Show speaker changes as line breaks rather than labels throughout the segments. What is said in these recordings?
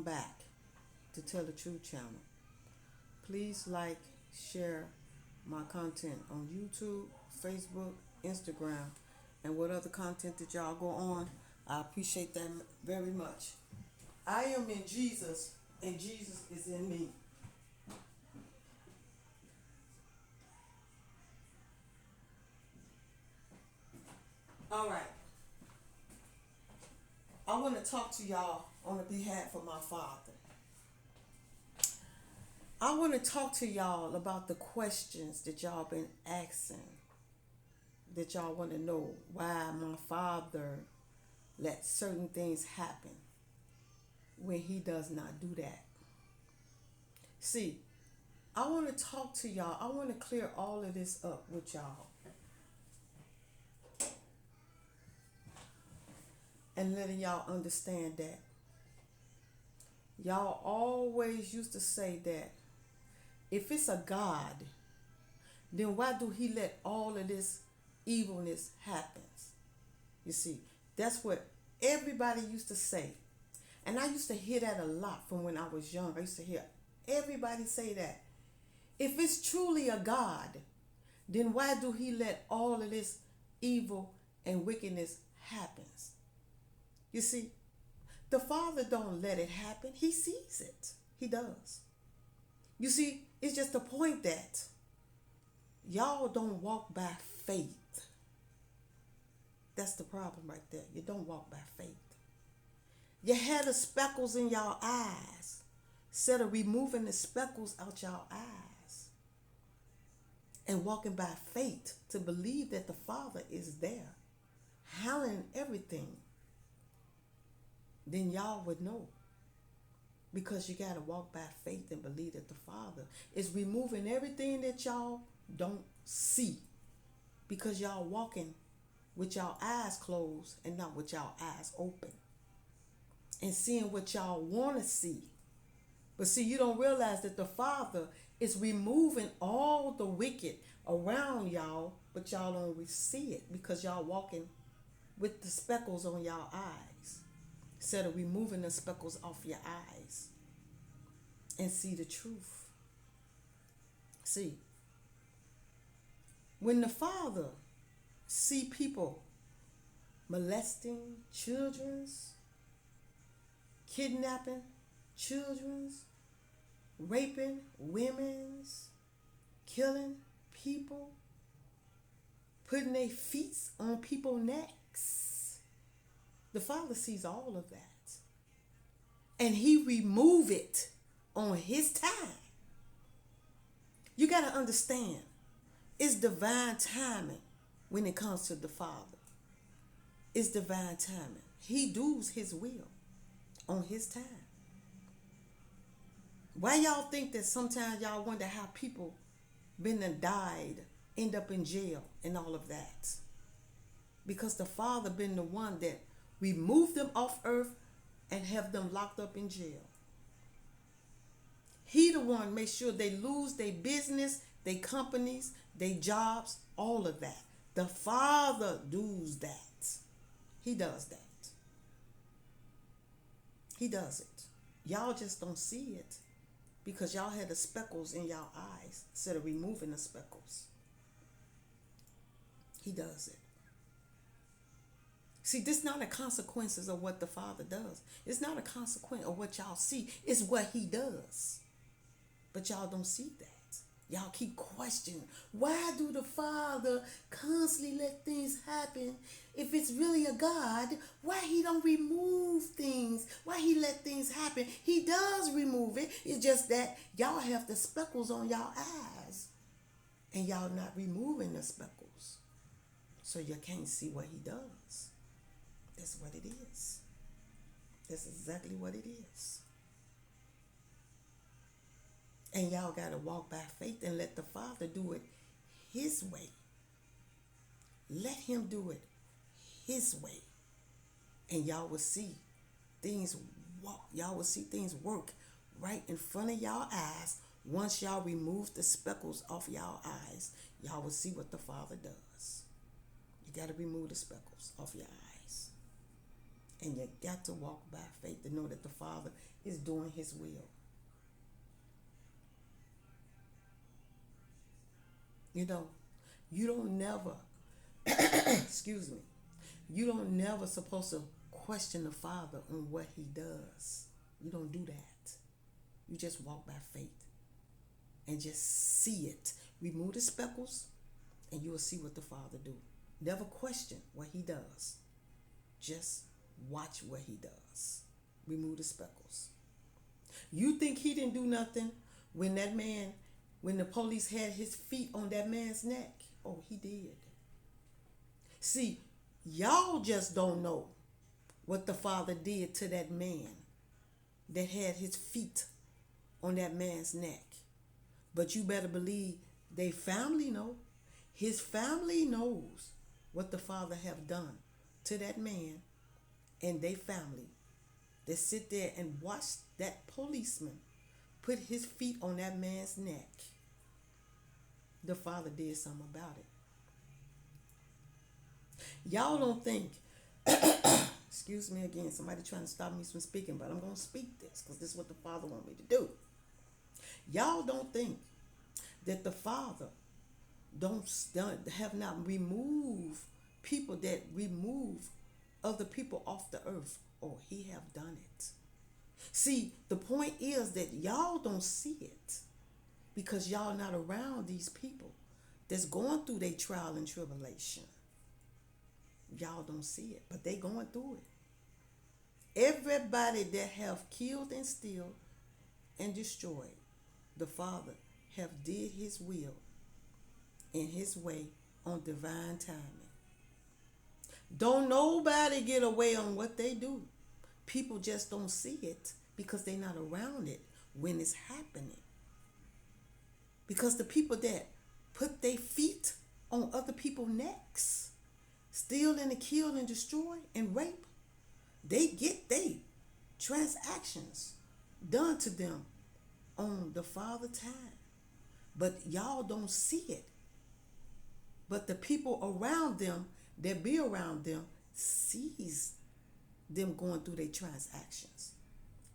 welcome back to Tell the Truth channel. Please like, share my content on YouTube, Facebook, Instagram, and what other content that y'all go on. I appreciate that very much. I am in Jesus, and Jesus is in me. All right. I want to talk to y'all on the behalf of my father. I want to talk to y'all about the questions that y'all been asking, that y'all want to know why my father let certain things happen when he does not do that. See, I want to talk to y'all. I want to clear all of this up with y'all and letting y'all understand that y'all always used to say that if it's a God, then why do he let all of this evilness happens? You see, that's what everybody used to say. And I used to hear that a lot from when I was young. I used to hear everybody say that. If it's truly a God, then why do he let all of this evil and wickedness happens? You see, the Father don't let it happen. He sees it. He does. You see, it's just the point that y'all don't walk by faith. That's the problem right there. You don't walk by faith. You had the speckles in y'all eyes. Instead of removing the speckles out y'all eyes and walking by faith to believe that the Father is there, handling everything, then y'all would know. Because you got to walk by faith and believe that the Father is removing everything that y'all don't see. Because y'all walking with y'all eyes closed and not with y'all eyes open. And seeing what y'all want to see. But see, you don't realize that the Father is removing all the wicked around y'all, but y'all don't see it because y'all walking with the speckles on y'all eyes instead of removing the speckles off your eyes and see the truth. See, when the Father see people molesting children's, kidnapping children's, raping women's, killing people, putting their feet on people's necks. The Father sees all of that. And he remove it on his time. You got to understand, it's divine timing when it comes to the Father. It's divine timing. He does his will on his time. Why y'all think that sometimes y'all wonder how people been and died, end up in jail and all of that? Because the Father been the one that removed them off earth and have them locked up in jail. He the one make sure they lose their business, their companies, their jobs, all of that. The Father does that. He does that. He does it. Y'all just don't see it because y'all had the speckles in y'all eyes instead of removing the speckles. He does it. See, this is not a consequences of what the Father does. It's not a consequence of what y'all see. It's what he does. But y'all don't see that. Y'all keep questioning, why do the Father constantly let things happen? If it's really a God, why he don't remove things? Why he let things happen? He does remove it. It's just that y'all have the speckles on y'all eyes. And y'all not removing the speckles. So you can't see what he does. That's what it is. That's exactly what it is. And y'all got to walk by faith and let the Father do it his way. Let him do it his way. And y'all will see things walk. Y'all will see things work right in front of y'all eyes. Once y'all remove the speckles off y'all eyes, y'all will see what the Father does. You got to remove the speckles off your eyes. And you got to walk by faith to know that the Father is doing his will. You know, you don't never, excuse me, you don't never supposed to question the Father on what he does. You don't do that. You just walk by faith and just see it. Remove the speckles and you will see what the Father do. Never question what he does. Just watch what he does. Remove the speckles. You think he didn't do nothing when that man, when the police had his feet on that man's neck? Oh, he did. See, y'all just don't know what the Father did to that man that had his feet on that man's neck. But you better believe they family know. His family knows what the Father have done to that man and they family that sit there and watch that policeman put his feet on that man's neck. The Father did something about it. Y'all don't think, excuse me again, somebody trying to stop me from speaking, but I'm going to speak this because this is what the Father want me to do. Y'all don't think that the Father have not removed people that remove other people off the earth. Oh, he have done it. See, the point is that y'all don't see it because y'all not around these people that's going through their trial and tribulation. Y'all don't see it, but they going through it. Everybody that have killed and steal and destroyed, the Father have did his will in his way on divine timing. Don't nobody get away on what they do. People just don't see it because they're not around it when it's happening. Because the people that put their feet on other people's necks, steal and kill and destroy and rape, they get their transactions done to them on the Father time. But y'all don't see it. But the people around them that be around them sees them going through their transactions.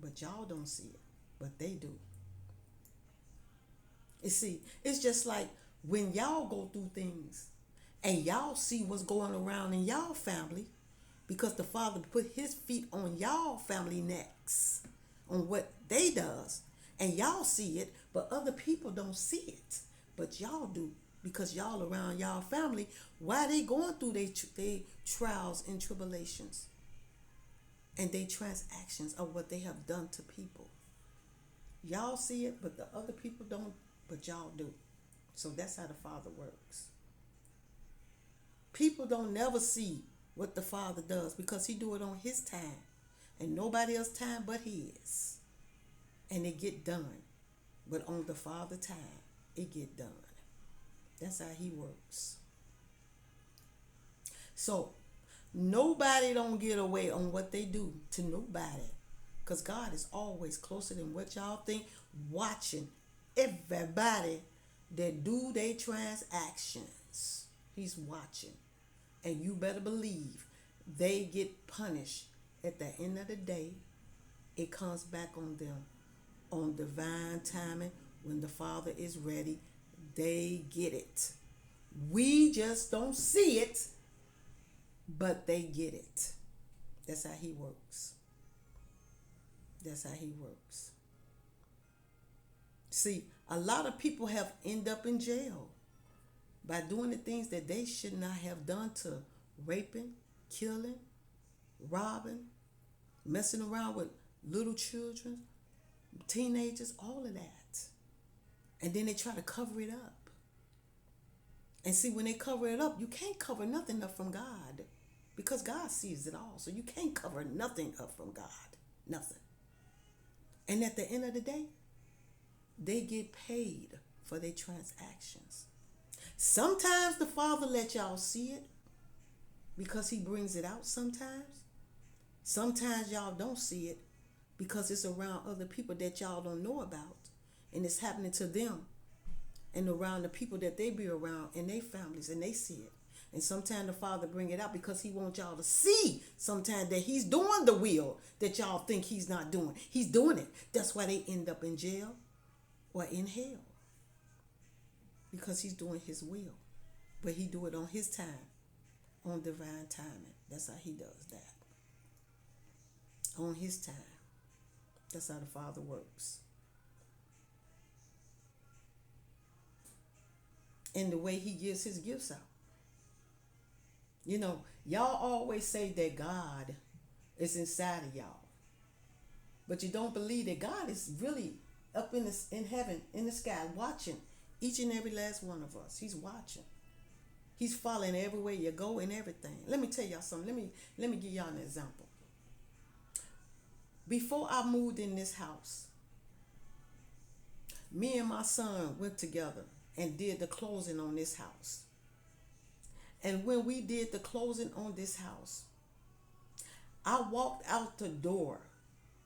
But y'all don't see it. But they do. You see, it's just like when y'all go through things and y'all see what's going around in y'all family because the Father put his feet on y'all family necks on what they does and y'all see it, but other people don't see it. But y'all do because y'all around y'all family. Why they going through their trials and tribulations and their transactions of what they have done to people. Y'all see it, but the other people don't, but y'all do. So that's how the Father works. People don't never see what the Father does because he do it on his time and nobody else's time but his. And it get done. But on the Father time, it get done. That's how he works. So nobody don't get away on what they do to nobody. Because God is always closer than what y'all think, watching everybody that do their transactions. He's watching. And you better believe they get punished at the end of the day. It comes back on them on divine timing when the Father is ready. They get it. We just don't see it, but they get it. That's how he works. That's how he works. See, a lot of people have end up in jail by doing the things that they should not have done, to raping, killing, robbing, messing around with little children, teenagers, all of that. And then they try to cover it up. And see, when they cover it up, you can't cover nothing up from God because God sees it all. So you can't cover nothing up from God. Nothing. And at the end of the day, they get paid for their transactions. Sometimes the Father let y'all see it because he brings it out sometimes. Sometimes y'all don't see it because it's around other people that y'all don't know about. And it's happening to them and around the people that they be around and their families, and they see it. And sometimes the Father bring it out because he wants y'all to see sometimes that he's doing the will that y'all think he's not doing. He's doing it. That's why they end up in jail or in hell. Because he's doing his will. But he do it on his time. On divine timing. That's how he does that. On his time. That's how the Father works. And the way he gives his gifts out. You know, y'all always say that God is inside of y'all. But you don't believe that God is really up in heaven, in the sky, watching each and every last one of us. He's watching. He's following everywhere you go and everything. Let me tell y'all something. Let me give y'all an example. Before I moved in this house, me and my son went together and did the closing on this house. And when we did the closing on this house, I walked out the door,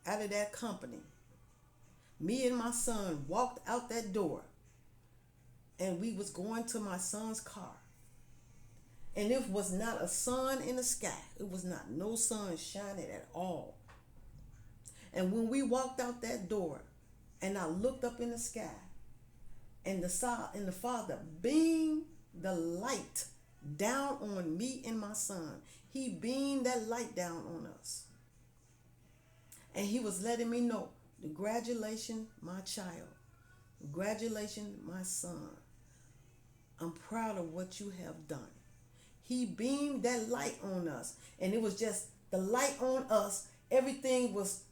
out of that company. Me and my son walked out that door, and we was going to my son's car. And it was not a sun in the sky. It was not no sun shining at all. And when we walked out that door, and I looked up in the sky, and the Father beamed the light down on me and my son. He beamed that light down on us. And he was letting me know, congratulations, my child. Congratulations, my son. I'm proud of what you have done. He beamed that light on us. And it was just the light on us. Everything was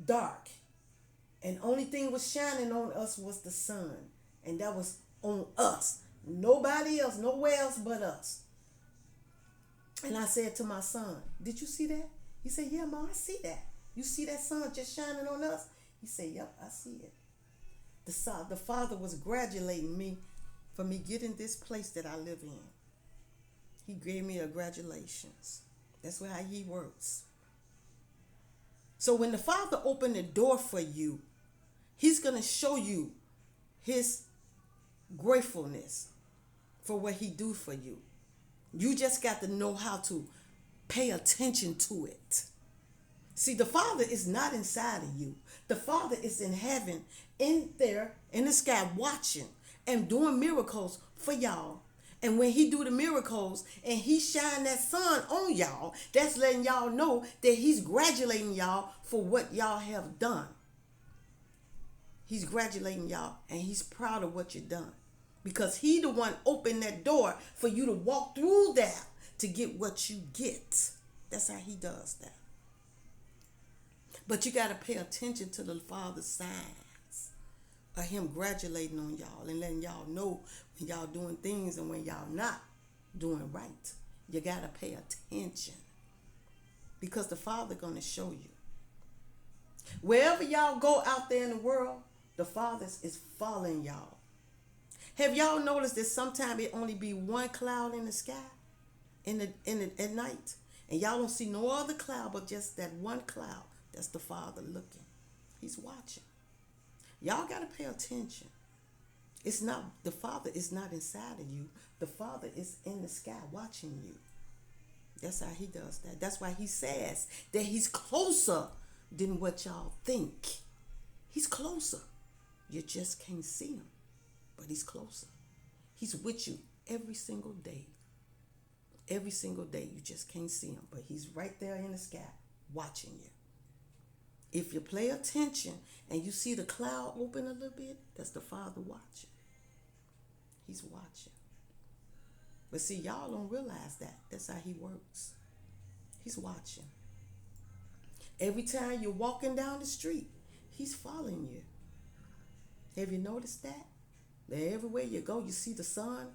dark. And only thing was shining on us was the sun. And that was on us. Nobody else, nowhere else but us. And I said to my son, did you see that? He said, yeah, Mom, I see that. You see that sun just shining on us? He said, yep, I see it. The Father was congratulating me for me getting this place that I live in. He gave me a congratulations. That's how he works. So when the Father opened the door for you, he's going to show you his gratefulness for what he do for you. You just got to know how to pay attention to it. See, the Father is not inside of you. The Father is in heaven, in there, in the sky, watching and doing miracles for y'all. And when he do the miracles and he shine that sun on y'all, that's letting y'all know that he's congratulating y'all for what y'all have done. He's congratulating y'all and he's proud of what you've done. Because he the one opened that door for you to walk through that to get what you get. That's how he does that. But you got to pay attention to the Father's signs of him congratulating on y'all and letting y'all know when y'all doing things and when y'all not doing right. You got to pay attention. Because the Father going to show you. Wherever y'all go out there in the world, the Father is following y'all. Have y'all noticed that sometimes it only be one cloud in the sky at night? And y'all don't see no other cloud but just that one cloud. That's the Father looking. He's watching. Y'all got to pay attention. It's not, the Father is not inside of you. The Father is in the sky watching you. That's how he does that. That's why he says that he's closer than what y'all think. He's closer. You just can't see him. But he's closer. He's with you every single day. Every single day. You just can't see him. But he's right there in the sky watching you. If you pay attention and you see the cloud open a little bit, that's the Father watching. He's watching. But see, y'all don't realize that. That's how he works. He's watching. Every time you're walking down the street, he's following you. Have you noticed that? That everywhere you go, you see the sun.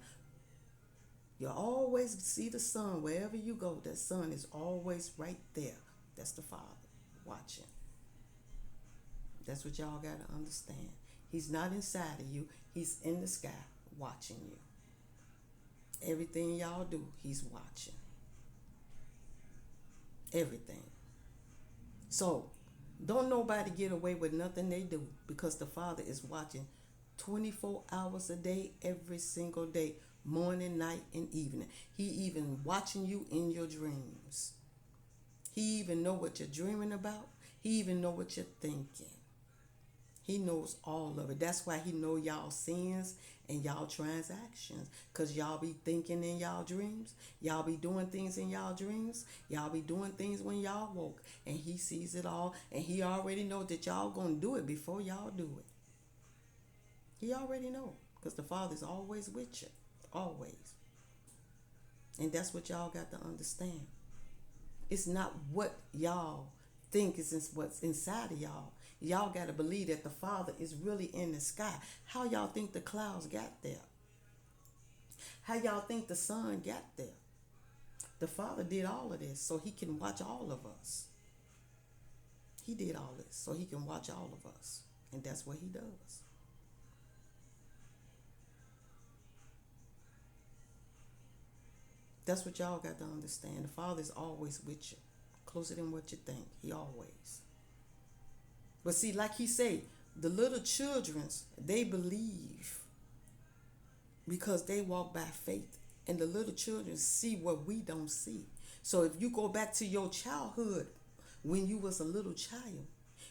You always see the sun. Wherever you go, that sun is always right there. That's the Father watching. That's what y'all got to understand. He's not inside of you. He's in the sky watching you. Everything y'all do, he's watching. Everything. So, don't nobody get away with nothing they do because the Father is watching 24 hours a day, every single day, morning, night, and evening. He even watching you in your dreams. He even know what you're dreaming about. He even know what you're thinking. He knows all of it. That's why he know y'all sins and y'all transactions. Cause y'all be thinking in y'all dreams. Y'all be doing things in y'all dreams. Y'all be doing things when y'all woke. And he sees it all. And he already know that y'all gonna do it before y'all do it. He already know. Cause the Father's always with you. Always. And that's what y'all got to understand. It's not what y'all think is what's inside of y'all. Y'all got to believe that the Father is really in the sky. How y'all think the clouds got there? How y'all think the sun got there? The Father did all of this so he can watch all of us. He did all this so he can watch all of us. And that's what he does. That's what y'all got to understand. The Father is always with you. Closer than what you think. He always. But see, like he said, the little children's, they believe because they walk by faith. And the little children see what we don't see. So if you go back to your childhood, when you was a little child,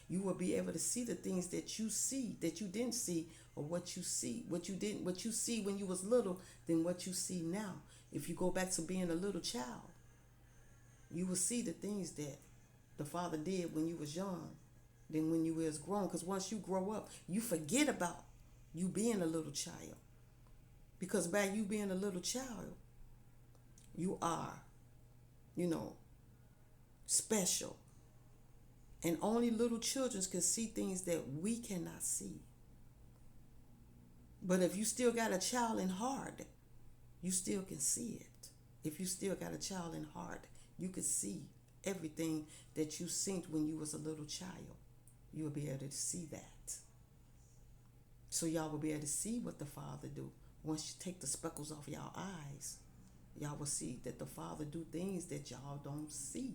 you will be able to see the things that you see that you didn't see, or what you see, what you see when you was little, than what you see now. If you go back to being a little child, you will see the things that the Father did when you was young than when you was grown. Because once you grow up, you forget about you being a little child. Because by you being a little child, you are, you know, special. And only little children can see things that we cannot see. But if you still got a child in heart, you still can see it. If you still got a child in heart, you can see everything that you seen when you was a little child. You will be able to see that. So y'all will be able to see what the Father do. Once you take the speckles off y'all eyes, y'all will see that the Father do things that y'all don't see.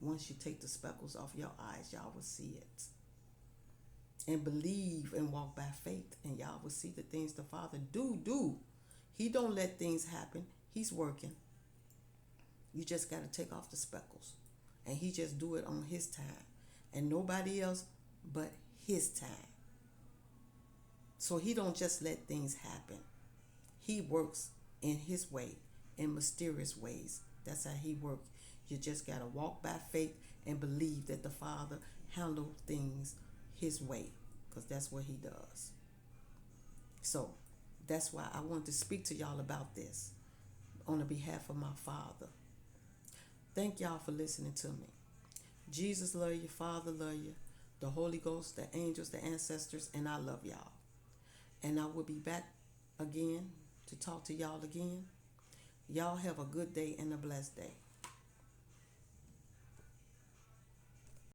Once you take the speckles off your eyes, y'all will see it. And believe and walk by faith, and y'all will see the things the Father do. He don't let things happen. He's working. You just got to take off the speckles. And he just do it on his time. And nobody else but his time. So he don't just let things happen. He works in his way, in mysterious ways. That's how he works. You just got to walk by faith and believe that the Father handles things his way, because that's what he does. So that's why I want to speak to y'all about this on the behalf of my Father. Thank y'all for listening to me. Jesus love you, Father love you, the Holy Ghost, the angels, the ancestors, and I love y'all. And I will be back again to talk to y'all again. Y'all have a good day and a blessed day.